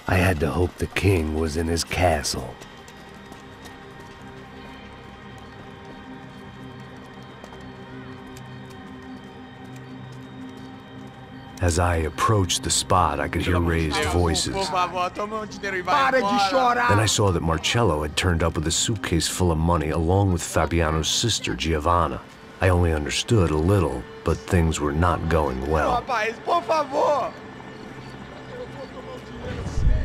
I had to hope the king was in his castle. As I approached the spot, I could hear raised voices. Then I saw that Marcello had turned up with a suitcase full of money along with Fabiano's sister, Giovanna. I only understood a little, but things were not going well.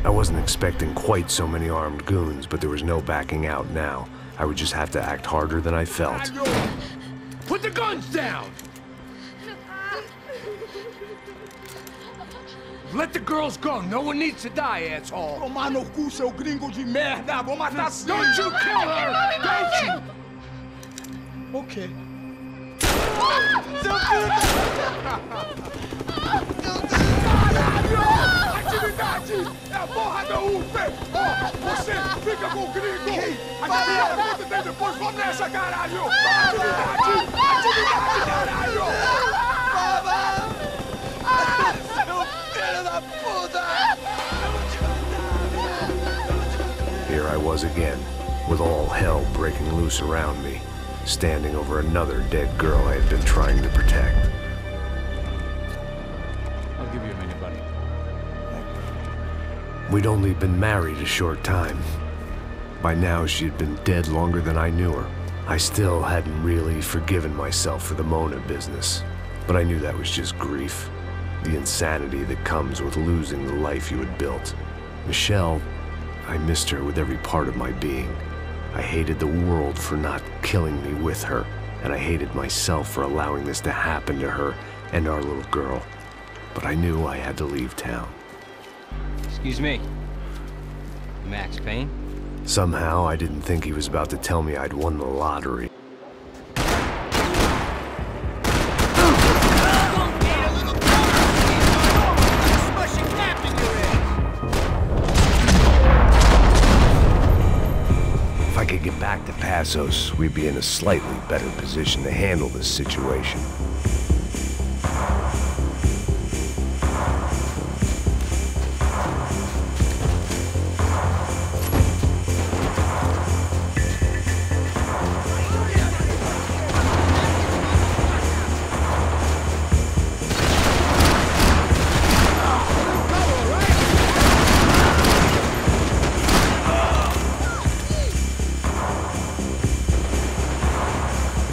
I wasn't expecting quite so many armed goons, but there was no backing out now. I would just have to act harder than I felt. Put the guns down! Let the girls go. No one needs to die, asshole. Tomar no cu, seu gringo de merda. Vou matar sim. Don't you kill her! Don't you? Okay. Seu filho da... Caralho! Atividade! É a porra da UP! Ó, você fica com o gringo! A galera conta dele depois, vamos nessa, caralho! Atividade! Atividade, caralho! Here I was again, with all hell breaking loose around me, standing over another dead girl I had been trying to protect. I'll give you a minute, buddy. We'd only been married a short time. By now, she had been dead longer than I knew her. I still hadn't really forgiven myself for the Mona business, but I knew that was just grief. The insanity that comes with losing the life you had built. Michelle, I missed her with every part of my being. I hated the world for not killing me with her, and I hated myself for allowing this to happen to her and our little girl. But I knew I had to leave town. Excuse me. Max Payne? Somehow, I didn't think he was about to tell me I'd won the lottery. If I could get back to Passos, we'd be in a slightly better position to handle this situation.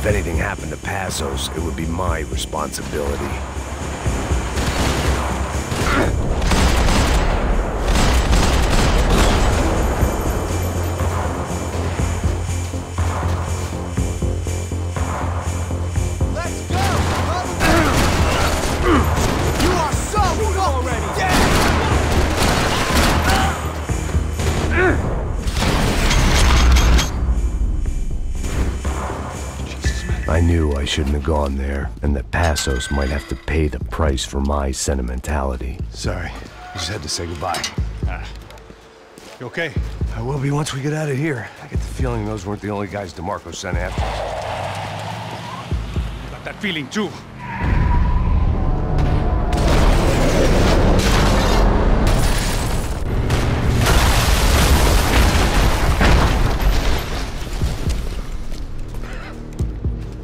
If anything happened to Passos, it would be my responsibility. Let's go! You are so already dead! I knew I shouldn't have gone there, and that Passos might have to pay the price for my sentimentality. Sorry, I just had to say goodbye. You okay? I will be once we get out of here. I get the feeling those weren't the only guys DeMarco sent after us. Got that feeling too.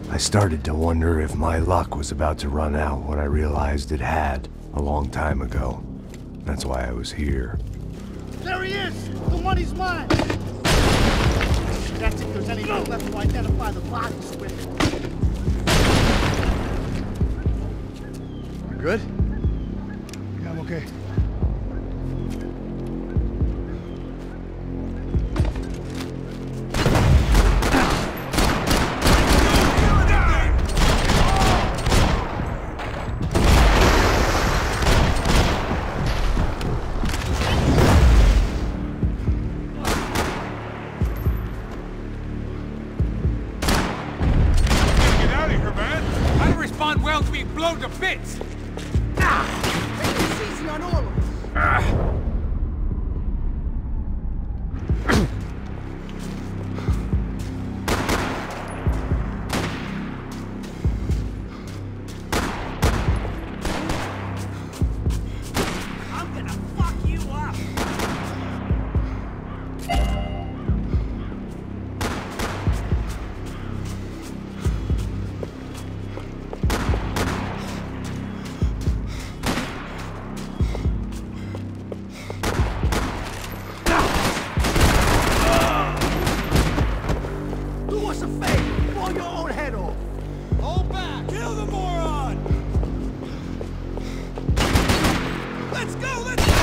I started to wonder if my luck was about to run out when I realized it had a long time ago. That's why I was here. There he is! The money's mine! That's if there's anything left to identify the bodies with. You good? Yeah, I'm okay. Well to be blown to bits! Take this easy on all Let's go! Let's go!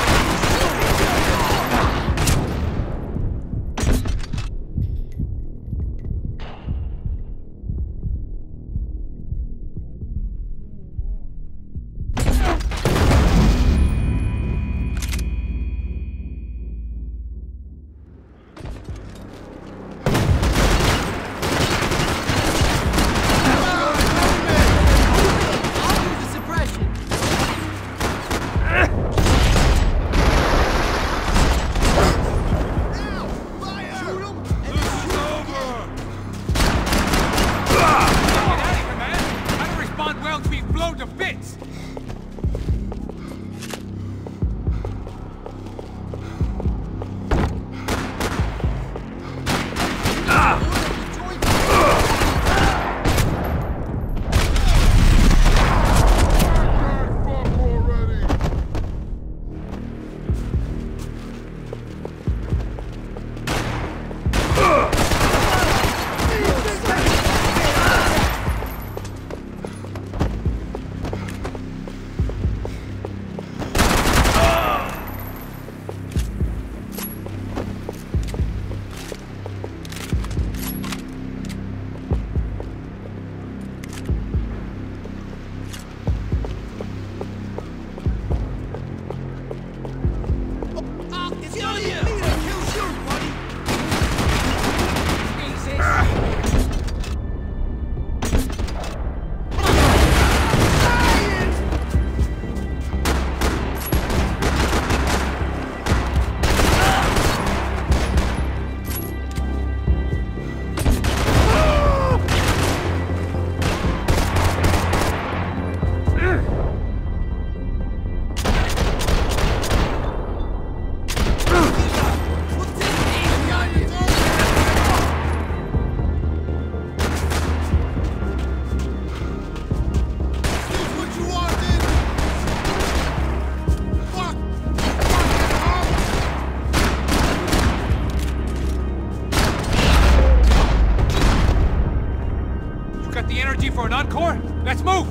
For an encore? Let's move!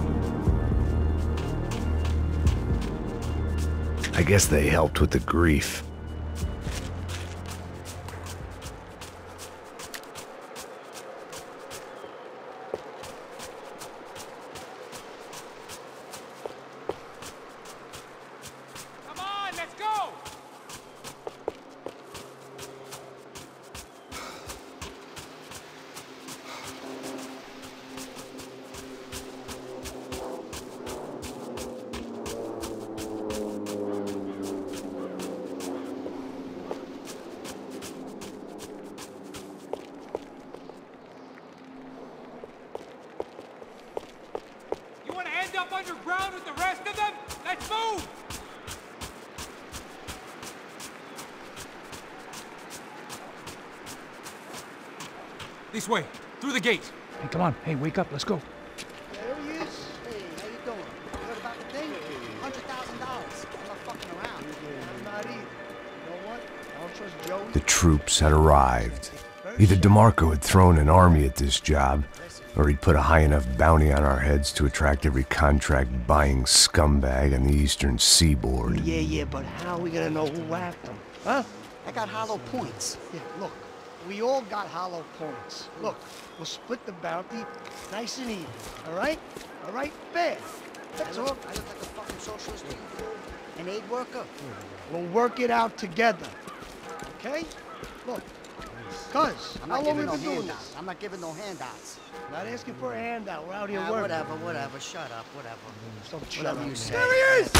I guess they helped with the grief. Come on, let's go! Underground with the rest of them? Let's move! This way, through the gate. Hey, come on. Hey, wake up. Let's go. There he is. Hey, how you doing? You heard about the thing? $100,000. I'm not fucking around. I'm not either. You know what? I don't trust Joey. The troops had arrived. Either DeMarco had thrown an army at this job, or he'd put a high enough bounty on our heads to attract every contract-buying scumbag on the eastern seaboard. Yeah, but how are we gonna know who whacked him? Huh? I got hollow points. Yeah, look, we all got hollow points. Look, we'll split the bounty nice and even, all right? All right, fair. That's all. I look like a fucking socialist to you, an aid worker. We'll work it out together, okay? Look, cuz, how long we been doing this? I'm not giving no handouts. Not asking for a handout. We're out here working. Whatever. Shut up. Whatever. Don't shut up. You say. There he is!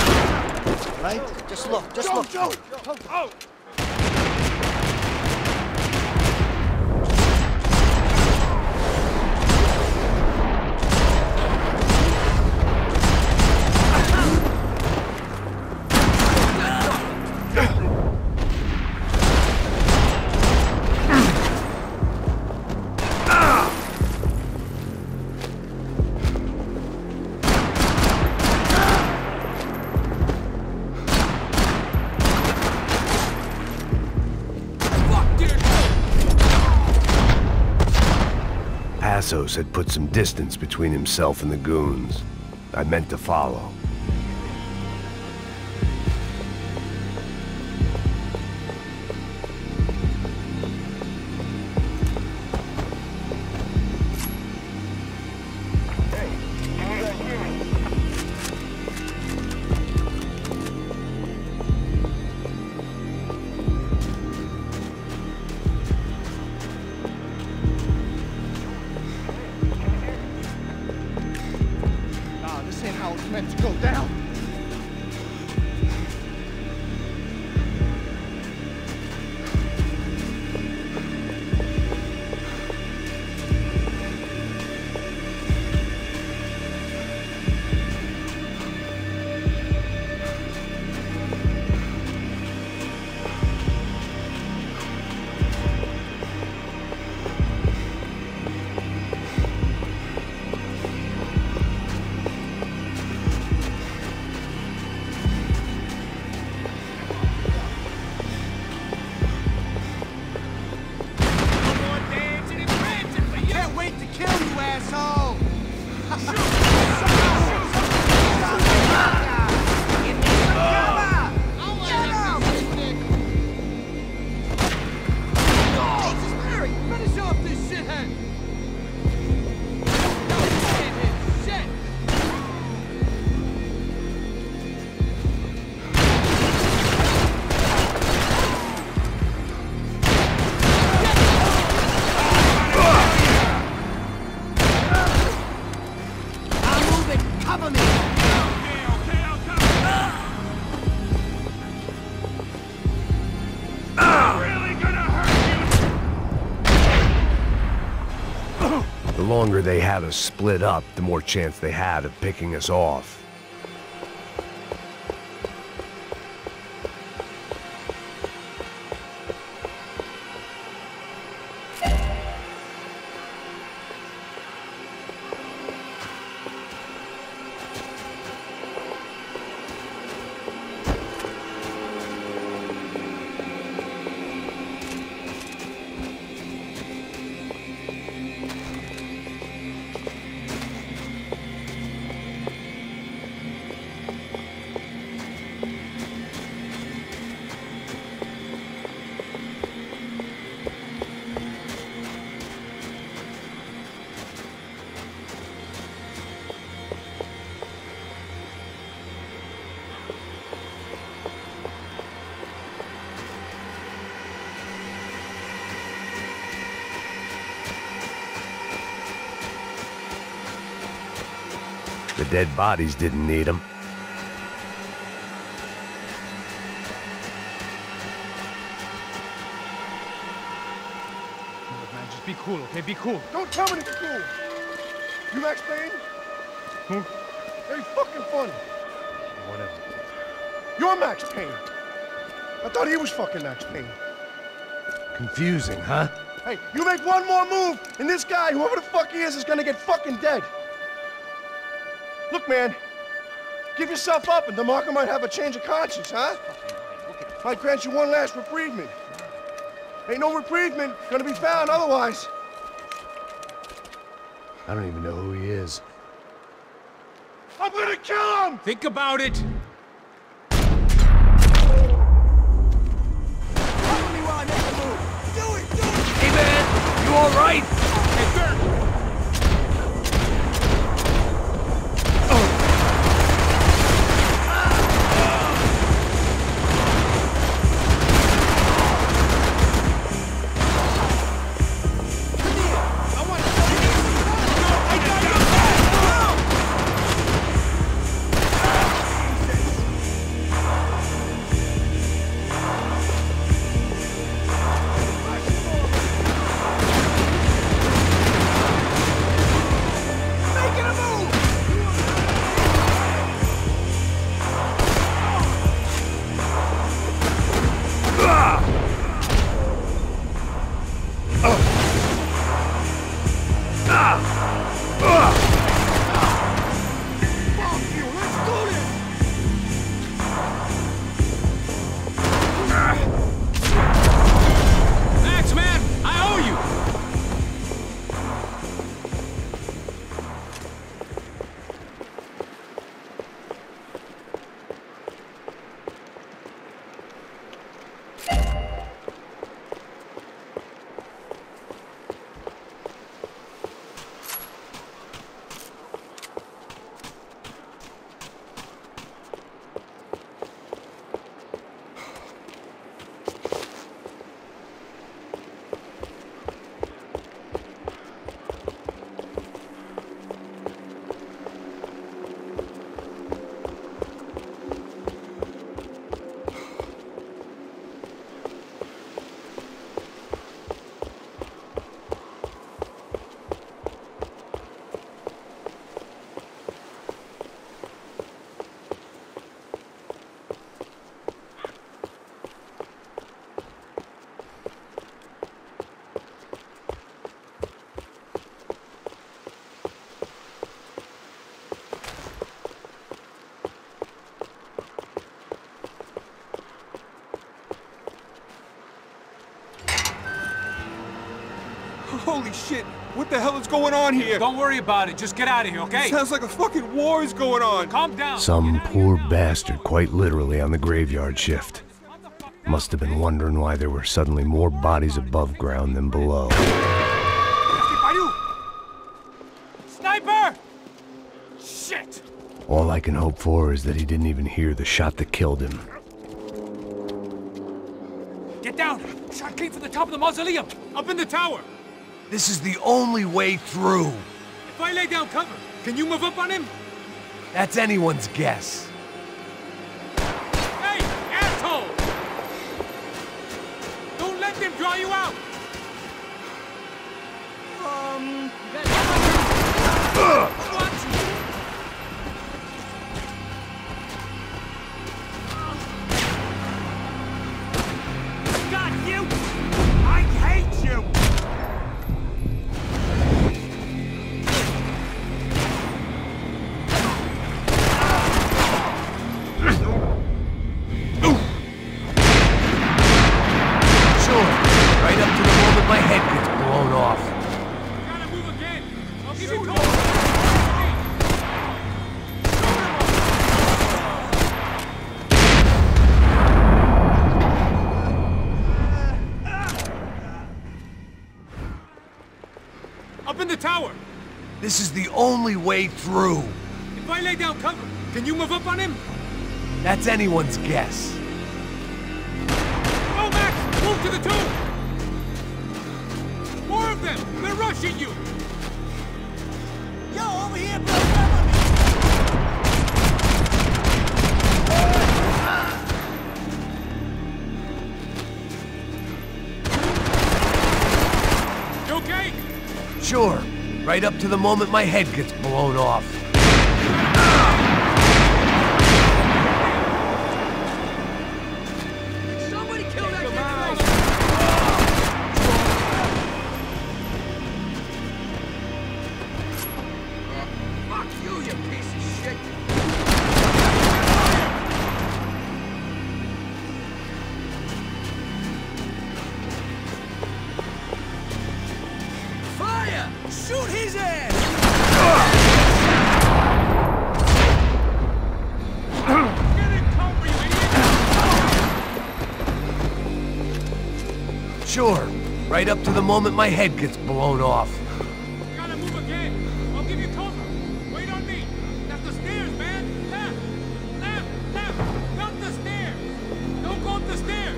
Right? Just look. Just look. Joe! Oh! Passos had put some distance between himself and the goons. I meant to follow. longer they had us split up, the more chance they had of picking us off. The dead bodies didn't need them. Look, man, just be cool, okay? Be cool. Don't tell me to be cool. You Max Payne? Who? Very fucking funny. Whatever. You're Max Payne. I thought he was fucking Max Payne. Confusing, huh? Hey, you make one more move, and this guy, whoever the fuck he is gonna get fucking dead. Look, man, give yourself up, and DeMarco might have a change of conscience, huh? Might grant you one last reprievement. Ain't no reprievement gonna be found otherwise. I don't even know who he is. I'm gonna kill him! Think about it. Hey, man! You all right? Hey, Dirk! Max, man, I owe you. Holy shit! What the hell is going on here? Don't worry about it. Just get out of here, okay? Sounds like a fucking war is going on. Calm down. Some poor bastard quite literally on the graveyard shift. Must have been wondering why there were suddenly more bodies above ground than below. Sniper! Shit! All I can hope for is that he didn't even hear the shot that killed him. Get down! Shot came from the top of the mausoleum! Up in the tower! This is the only way through. If I lay down cover, can you move up on him? That's anyone's guess. Hey, asshole! Don't let them draw you out! got you! I hate you! Sure, right up to the moment my head gets blown off. Gotta move again! I'll give you cover! Up in the tower! This is the only way through. If I lay down cover, can you move up on him? That's anyone's guess. Go, Max! Move to the tomb! More of them! They're rushing you! Yo, over here, bro! You okay? Sure, right up to the moment my head gets blown off. Somebody kill that guy! Fuck you, you piece of shit! Fire! Shoot his ass! Get in cover, you idiot! Sure, right up to the moment my head gets blown off. Gotta move again. I'll give you cover. Wait on me. That's the stairs, man. Left. Left. Left. Not the stairs. Don't go up the stairs.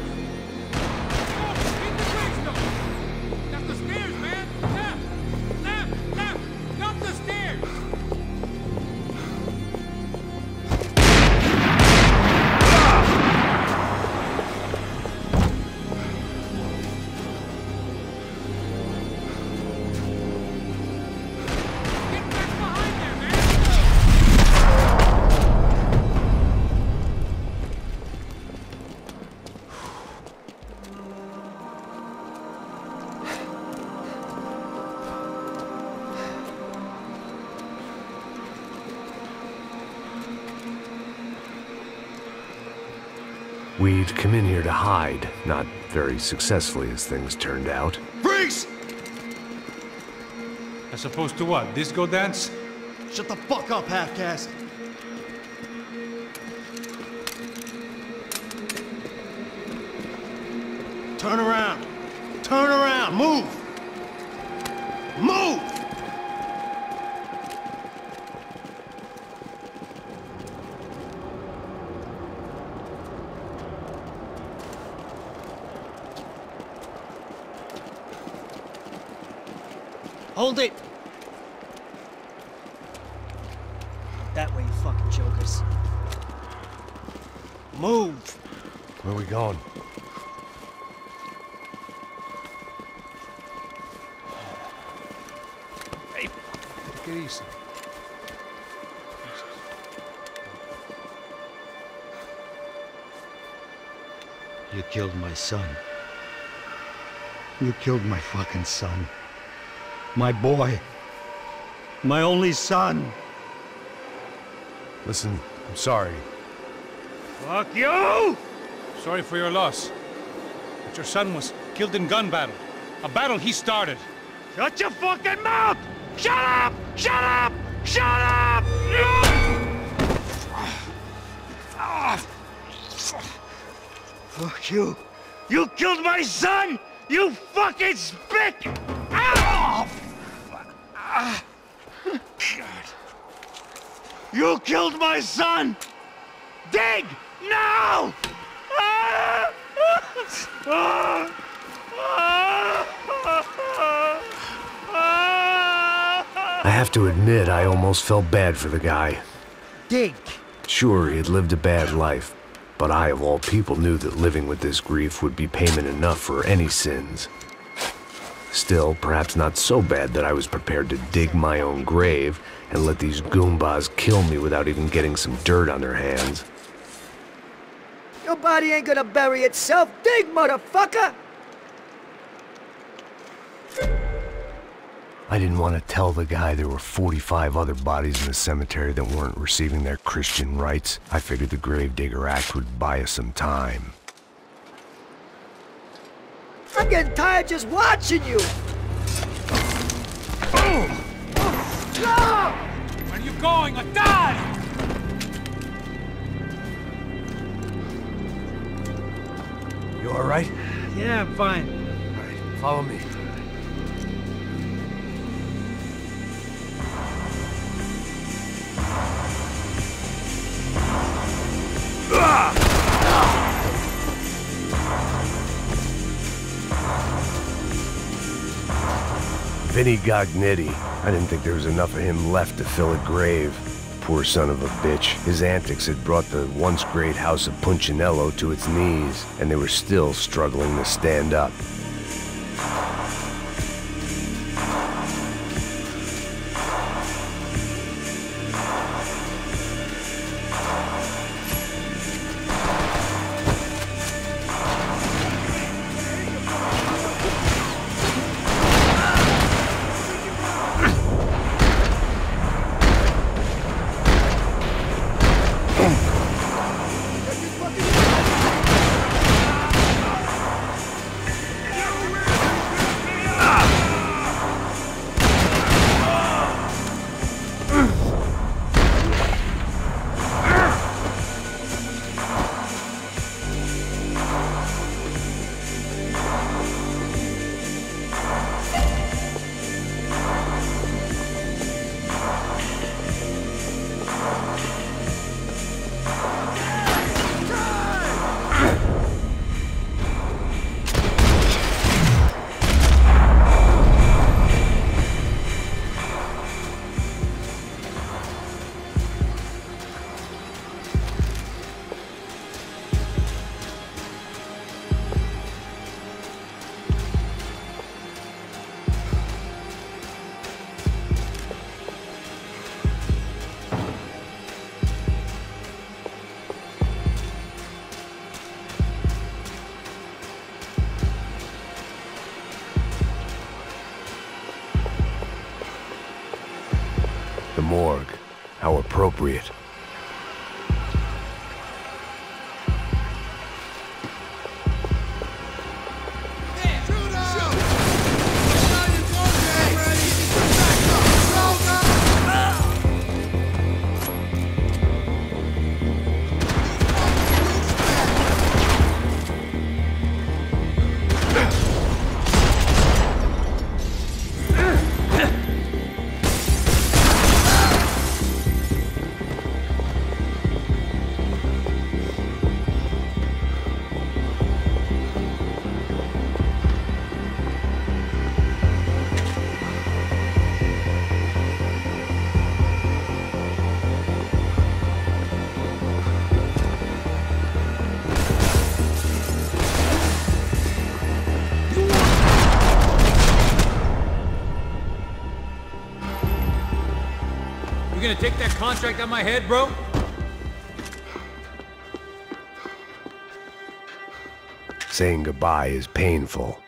Go in the gravestone. That's the stairs, man. Left. Left. Left. Not the stairs. Get back behind there, man. We'd come in here to hide, not very successfully as things turned out. Freeze! As opposed to what? Disco dance? Shut the fuck up, half-caste. Turn around. Turn around. Move. Move! Hold it! That way, you fucking jokers. Move! Where are we going? Hey, take it easy. You killed my son. You killed my fucking son. My boy. My only son. Listen, I'm sorry. Fuck you! Sorry for your loss. But your son was killed in gun battle. A battle he started. Shut your fucking mouth! Shut up! Shut up! Shut up! Fuck you! You killed my son! You fucking spick! Ow! God. You killed my son! Dig! Now! I have to admit, I almost felt bad for the guy. Dig! Sure, he had lived a bad life, but I, of all people, knew that living with this grief would be payment enough for any sins. Still, perhaps not so bad that I was prepared to dig my own grave and let these goombas kill me without even getting some dirt on their hands. Your body ain't gonna bury itself. Dig, motherfucker! I didn't want to tell the guy there were 45 other bodies in the cemetery that weren't receiving their Christian rites. I figured the Gravedigger Act would buy us some time. I'm getting tired just watching you! Where are you going? Or die! You all right? Yeah, I'm fine. All right, follow me. Vinny Gognitti. I didn't think there was enough of him left to fill a grave. Poor son of a bitch. His antics had brought the once great house of Punchinello to its knees, and they were still struggling to stand up. The morgue. How appropriate. You gonna take that contract on my head, bro? Saying goodbye is painful.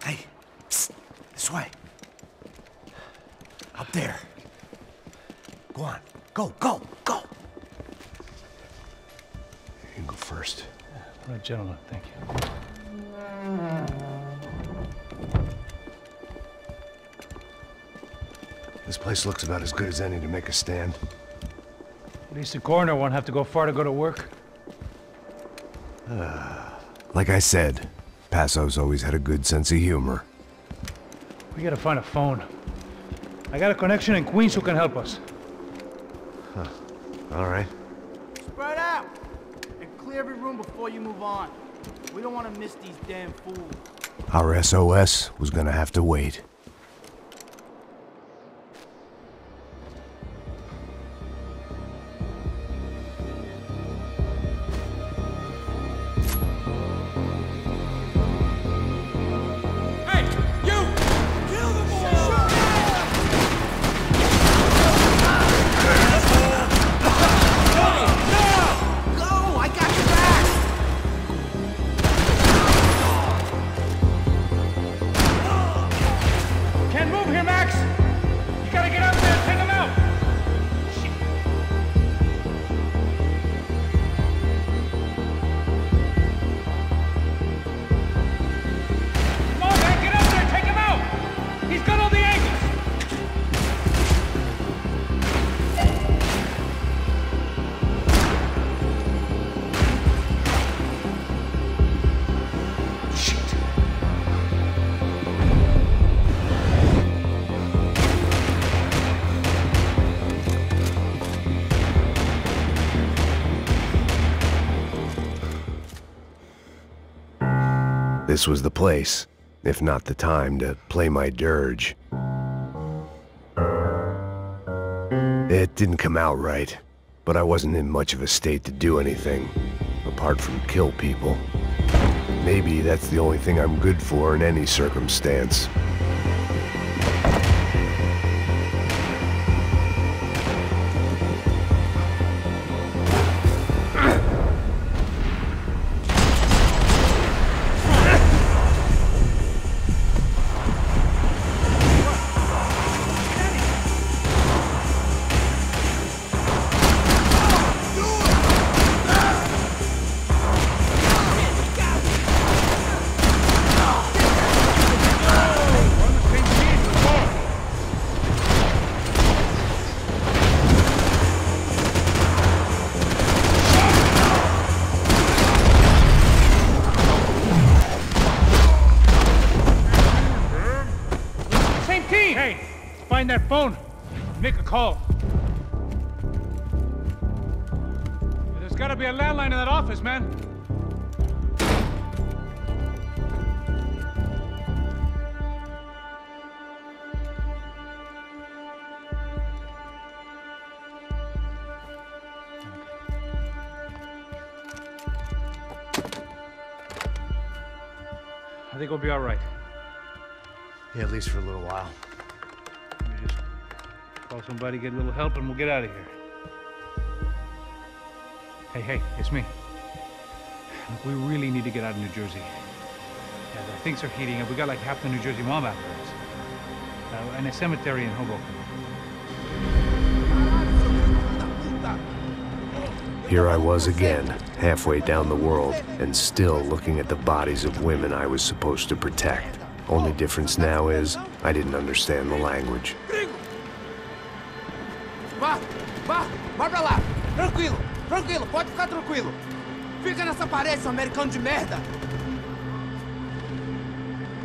Hey, psst, this way. Up there. Go on. Go, go, go. You can go first. All right, gentlemen, thank you. This place looks about as good as any to make a stand. At least the coroner won't have to go far to go to work. Like I said, Passo's always had a good sense of humor. We gotta find a phone. I got a connection in Queens who can help us. All right. Spread out! And clear every room before you move on. We don't want to miss these damn fools. Our SOS was gonna have to wait. This was the place, if not the time, to play my dirge. It didn't come out right, but I wasn't in much of a state to do anything, apart from kill people. Maybe that's the only thing I'm good for in any circumstance. Find that phone. Make a call. There's gotta be a landline in that office, man. I think we'll be all right. Yeah, at least for a little while. We just call somebody, get a little help, and we'll get out of here. Hey, it's me. Look, we really need to get out of New Jersey. Yeah, things are heating up. We got like half the New Jersey mob after us. And a cemetery in Hoboken. Here I was again, halfway down the world, and still looking at the bodies of women I was supposed to protect. Only difference now is, I didn't understand the language. Vai pra lá! Tranquilo, pode ficar tranquilo. Fica nessa parede, seu americano de merda!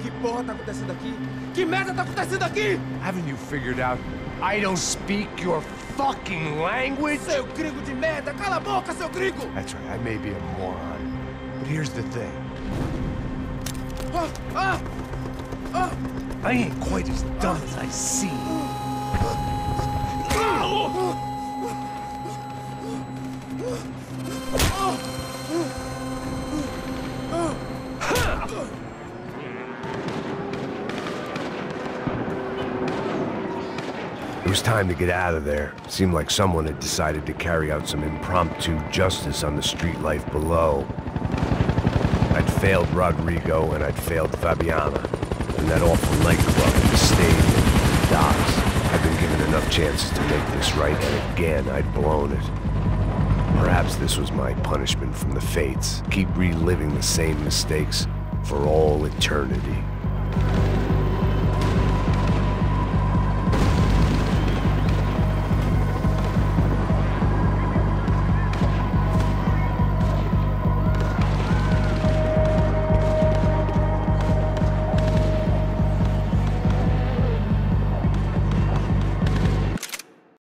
Que porra tá acontecendo aqui? Que merda tá acontecendo aqui? Haven't you figured out I don't speak your fucking language? Seu gringo de merda! Cala a boca, seu gringo! That's right, I may be a moron, but here's the thing. I ain't quite as dumb as I seem. It was time to get out of there. Seemed like someone had decided to carry out some impromptu justice on the street life below. I'd failed Rodrigo and I'd failed Fabiana. And that awful nightclub and the stage and the docks. I'd been given enough chances to make this right, and again I'd blown it. Perhaps this was my punishment from the fates. Keep reliving the same mistakes for all eternity.